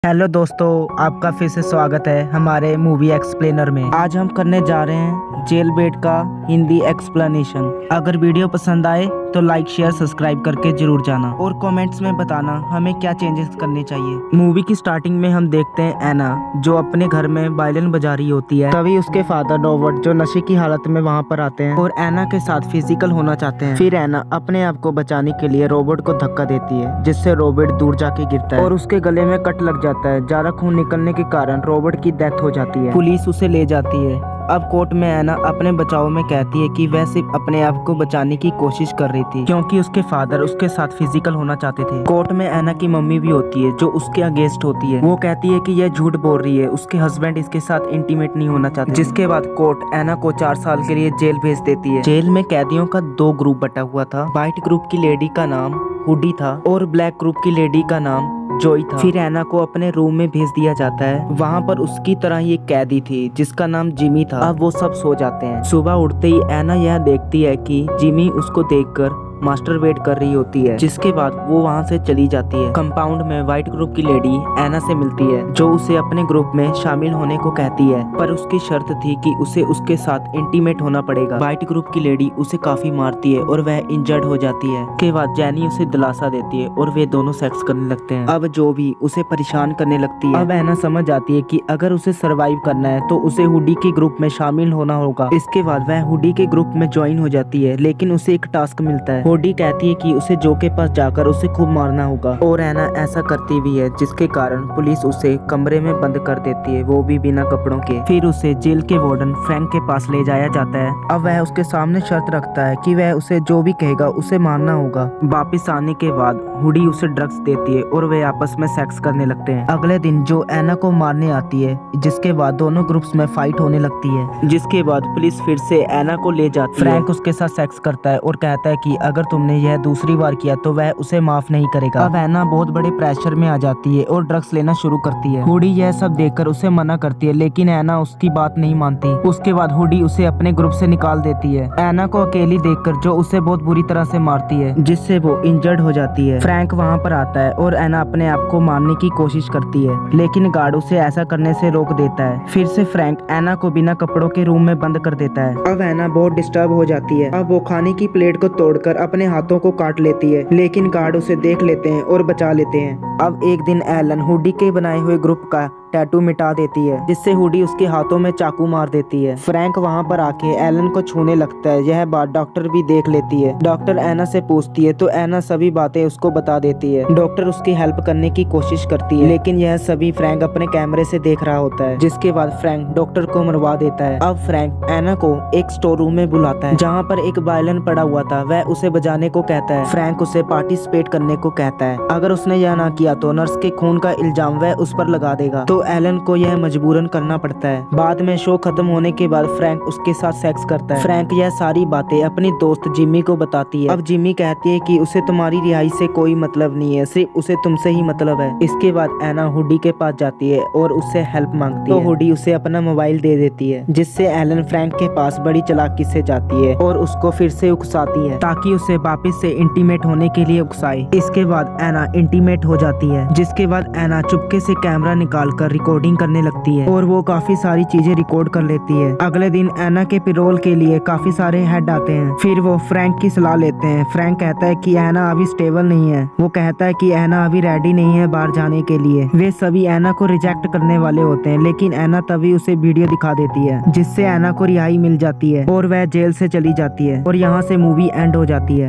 Hello दोस्तों, आपका फिर से स्वागत है हमारे मूवी एक्सप्लेनर में। आज हम करने जा रहे हैं जेल बेट का हिंदी एक्सप्लेनेशन। अगर वीडियो पसंद आए तो लाइक शेयर सब्सक्राइब करके जरूर जाना और कमेंट्स में बताना हमें क्या चेंजेस करने चाहिए। मूवी की स्टार्टिंग में हम देखते हैं एना जो अपने घर में वायलिन बजा रही होती है। तभी उसके फादर रॉबर्ट जो नशे की हालत में वहाँ पर आते हैं और एना के साथ फिजिकल होना चाहते हैं। फिर एना अपने आप को बचाने के लिए रॉबर्ट को धक्का देती है जिससे रॉबर्ट दूर जाके गिरता है और उसके गले में कट लग जाता है। ज्यादा खून निकलने के कारण रॉबर्ट की डेथ हो जाती है। पुलिस उसे ले जाती है। अब कोर्ट में एना अपने बचाव में कहती है कि वह सिर्फ अपने आप को बचाने की कोशिश कर रही थी क्योंकि उसके फादर उसके साथ फिजिकल होना चाहते थे। कोर्ट में एना की मम्मी भी होती है जो उसके अगेंस्ट होती है। वो कहती है कि यह झूठ बोल रही है, उसके हस्बैंड इसके साथ इंटीमेट नहीं होना चाहते। जिसके बाद कोर्ट एना को 4 साल के लिए जेल भेज देती है। जेल में कैदियों का 2 ग्रुप बटा हुआ था। व्हाइट ग्रुप की लेडी का नाम हुडी था और ब्लैक ग्रुप की लेडी का नाम जोई था। फिर एना को अपने रूम में भेज दिया जाता है। वहाँ पर उसकी तरह ही एक कैदी थी जिसका नाम जिमी था। अब वो सब सो जाते हैं। सुबह उठते ही एना यह देखती है कि जिमी उसको देखकर मास्टरबेट कर रही होती है। जिसके बाद वो वहाँ से चली जाती है। कंपाउंड में व्हाइट ग्रुप की लेडी एना से मिलती है जो उसे अपने ग्रुप में शामिल होने को कहती है, पर उसकी शर्त थी कि उसे उसके साथ इंटीमेट होना पड़ेगा। व्हाइट ग्रुप की लेडी उसे काफी मारती है और वह इंजर्ड हो जाती है। के बाद जैनी उसे दिलासा देती है और वे दोनों सेक्स करने लगते हैं। अब जो भी उसे परेशान करने लगती है। अब एना समझ जाती है कि अगर उसे सरवाइव करना है तो उसे हुडी के ग्रुप में शामिल होना होगा। इसके बाद वह हुडी के ग्रुप में ज्वाइन हो जाती है, लेकिन उसे एक टास्क मिलता है। हुडी कहती है कि उसे जो के पास जाकर उसे खूब मारना होगा और एना ऐसा करती भी है, जिसके कारण पुलिस उसे कमरे में बंद कर देती है, वो भी बिना कपड़ों के। फिर उसे जेल के वार्डन फ्रैंक के पास ले जाया जाता है। अब वह उसके सामने शर्त रखता है कि वह उसे जो भी कहेगा उसे मानना होगा। वापिस आने के बाद हुडी उसे ड्रग्स देती है और वे आपस में सेक्स करने लगते हैं। अगले दिन जो एना को मारने आती है, जिसके बाद दोनों ग्रुप्स में फाइट होने लगती है। जिसके बाद पुलिस फिर से एना को ले जाती है। फ्रैंक उसके साथ सेक्स करता है और कहता है कि अगर तुमने यह दूसरी बार किया तो वह उसे माफ नहीं करेगा। अब एना बहुत बड़े प्रेशर में आ जाती है और ड्रग्स लेना शुरू करती है। हुडी यह सब देखकर उसे मना करती है, लेकिन एना उसकी बात नहीं मानती। उसके बाद हुडी उसे अपने ग्रुप से निकाल देती है। एना को अकेली देखकर जो उसे बहुत बुरी तरह से मारती है, जिससे वो इंजर्ड हो जाती है। फ्रैंक वहाँ पर आता है और एना अपने आप को मारने की कोशिश करती है, लेकिन गार्ड उसे ऐसा करने से रोक देता है। फिर से फ्रैंक एना को बिना कपड़ों के रूम में बंद कर देता है। अब एना बहुत डिस्टर्ब हो जाती है। अब वो खाने की प्लेट को तोड़कर अपने हाथों को काट लेती है, लेकिन गार्ड उसे देख लेते हैं और बचा लेते हैं। अब एक दिन एलन हुडी के बनाए हुए ग्रुप का टैटू मिटा देती है, जिससे हुडी उसके हाथों में चाकू मार देती है। फ्रैंक वहाँ पर आके एलन को छूने लगता है। यह बात डॉक्टर भी देख लेती है। डॉक्टर एना से पूछती है तो एना सभी बातें उसको बता देती है। डॉक्टर उसकी हेल्प करने की कोशिश करती है, लेकिन यह सभी फ्रैंक अपने कैमरे से देख रहा होता है। जिसके बाद फ्रैंक डॉक्टर को मरवा देता है। अब फ्रैंक एना को एक स्टोर रूम में बुलाता है जहाँ पर एक वायलिन पड़ा हुआ था। वह उसे बजाने को कहता है। फ्रैंक उसे पार्टिसिपेट करने को कहता है। अगर उसने यह ना किया तो नर्स के खून का इल्जाम वह उस पर लगा देगा, तो एलन को यह मजबूरन करना पड़ता है। बाद में शो खत्म होने के बाद फ्रैंक उसके साथ सेक्स करता है। फ्रैंक यह सारी बातें अपनी दोस्त जिमी को बताती है। अब जिमी कहती है कि उसे तुम्हारी रिहाई से कोई मतलब नहीं है, सिर्फ उसे तुमसे ही मतलब है। इसके बाद एना हुडी के पास जाती है और उससे हेल्प मांगती है, तो हुडी उसे अपना मोबाइल दे देती है, जिससे एलन फ्रैंक के पास बड़ी चालाकी से जाती है और उसको फिर से उकसाती है ताकि उसे वापस से इंटीमेट होने के लिए उकसाए। इसके बाद एना इंटीमेट हो जाती है। जिसके बाद एना चुपके से कैमरा निकाल कर रिकॉर्डिंग करने लगती है और वो काफी सारी चीजें रिकॉर्ड कर लेती है। अगले दिन एना के पेरोल के लिए काफी सारे हेड आते हैं। फिर वो फ्रैंक की सलाह लेते हैं। फ्रैंक कहता है कि एना अभी स्टेबल नहीं है। वो कहता है कि एना अभी रेडी नहीं है बाहर जाने के लिए। वे सभी एना को रिजेक्ट करने वाले होते हैं, लेकिन एना तभी उसे वीडियो दिखा देती है, जिससे एना को रिहाई मिल जाती है और वह जेल से चली जाती है और यहाँ से मूवी एंड हो जाती है।